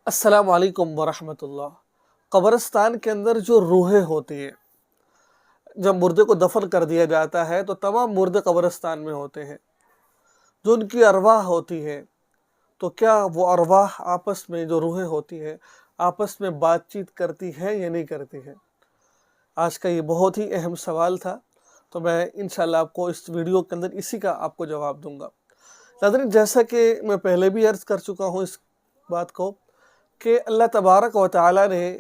السلام علیکم ورحمۃ اللہ۔ قبرستان کے اندر جو روحیں ہوتی ہیں، جب مردے کو دفن کر دیا جاتا ہے تو تمام مردے قبرستان میں ہوتے ہیں، جو ان کی ارواح ہوتی ہے، تو کیا وہ ارواح آپس میں جو روحیں ہوتی ہیں آپس میں بات چیت کرتی ہیں یا نہیں کرتی ہیں؟ آج کا یہ بہت ہی اہم سوال تھا، تو میں انشاءاللہ آپ کو اس ویڈیو کے اندر اسی کا آپ کو جواب دوں گا۔ ناظرین، جیسا کہ میں پہلے بھی عرض کر چکا ہوں اس بات کو کہ اللہ تبارک و تعالیٰ نے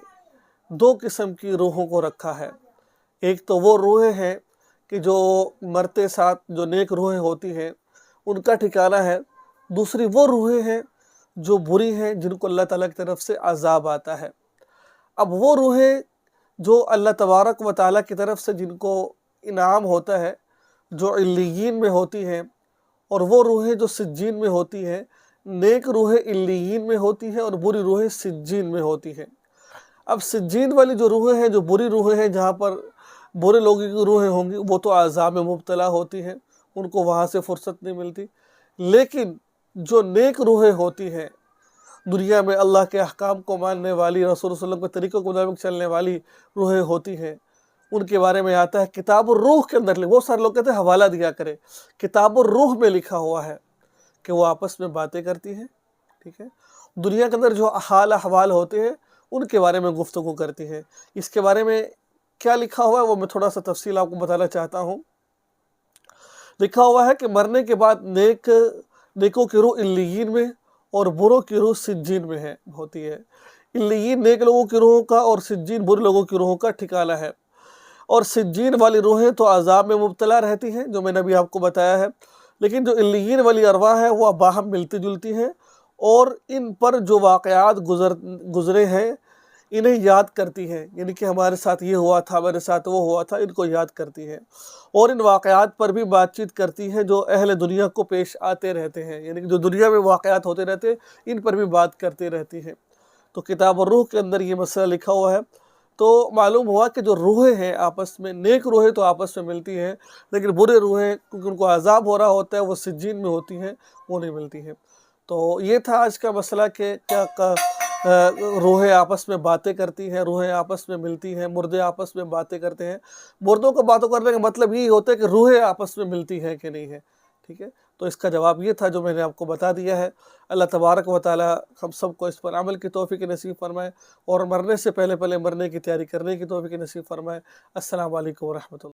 دو قسم کی روحوں کو رکھا ہے۔ ایک تو وہ روحیں ہیں کہ جو مرتے ساتھ جو نیک روحیں ہوتی ہیں ان کا ٹھکانہ ہے، دوسری وہ روحیں ہیں جو بری ہیں جن کو اللہ تعالیٰ کی طرف سے عذاب آتا ہے۔ اب وہ روحیں جو اللہ تبارک و تعالیٰ کی طرف سے جن کو انعام ہوتا ہے، جو علیین میں ہوتی ہیں، اور وہ روحیں جو سجین میں ہوتی ہیں، نیک روحیں علیین میں ہوتی ہیں اور بری روحیں سجین میں ہوتی ہیں۔ اب سجین والی جو روحیں ہیں، جو بری روحیں ہیں، جہاں پر برے لوگوں کی روحیں ہوں گی، وہ تو عذاب میں مبتلا ہوتی ہیں، ان کو وہاں سے فرصت نہیں ملتی۔ لیکن جو نیک روحیں ہوتی ہیں، دنیا میں اللہ کے احکام کو ماننے والی، رسول صلی اللہ علیہ وسلم کے طریقوں کے مطابق چلنے والی روحیں ہوتی ہیں، ان کے بارے میں آتا ہے کتاب الروح کے اندر، وہ سارے لوگ کہتے ہیں حوالہ دیا کرے، کتاب الروح میں لکھا ہوا ہے کہ وہ آپس میں باتیں کرتی ہیں، ٹھیک ہے۔ دنیا کے اندر جو حال احوال ہوتے ہیں ان کے بارے میں گفتگو کرتی ہے۔ اس کے بارے میں کیا لکھا ہوا ہے وہ میں تھوڑا سا تفصیل آپ کو بتانا چاہتا ہوں۔ لکھا ہوا ہے کہ مرنے کے بعد نیکوں کی روح علیین میں اور بروں کی روح سجین میں ہوتی ہے۔ علیین نیک لوگوں کی روحوں کا اور سجین برے لوگوں کی روحوں کا ٹھکانہ ہے، اور سجین والی روحیں تو عذاب میں مبتلا رہتی ہیں، جو میں نے ابھی آپ کو بتایا ہے، لیکن جو علیین والی ارواح ہے وہ باہم ملتی جلتی ہیں، اور ان پر جو واقعات گزرے ہیں انہیں یاد کرتی ہیں، یعنی کہ ہمارے ساتھ یہ ہوا تھا، ہمارے ساتھ وہ ہوا تھا، ان کو یاد کرتی ہیں، اور ان واقعات پر بھی بات چیت کرتی ہیں جو اہل دنیا کو پیش آتے رہتے ہیں، یعنی کہ جو دنیا میں واقعات ہوتے رہتے ہیں ان پر بھی بات کرتے رہتی ہیں۔ تو کتاب الروح کے اندر یہ مسئلہ لکھا ہوا ہے۔ تو معلوم ہوا کہ جو روحیں ہیں آپس میں، نیک روحیں تو آپس میں ملتی ہیں، لیکن برے روحیں کیونکہ ان کو عذاب ہو رہا ہوتا ہے وہ سجین میں ہوتی ہیں، وہ نہیں ملتی ہیں۔ تو یہ تھا آج کا مسئلہ کہ کیا روحیں آپس میں باتیں کرتی ہیں، روحیں آپس میں ملتی ہیں، مردے آپس میں باتیں کرتے ہیں۔ مردوں کو باتوں کرنے کا مطلب یہی ہوتا ہے کہ روحیں آپس میں ملتی ہیں کہ نہیں ہیں، ٹھیک ہے۔ تو اس کا جواب یہ تھا جو میں نے آپ کو بتا دیا ہے۔ اللہ تبارک و تعالی ہم سب کو اس پر عمل کی توفیق نصیب فرمائے، اور مرنے سے پہلے مرنے کی تیاری کرنے کی توفیق نصیب فرمائے۔ السلام علیکم ورحمۃ اللہ۔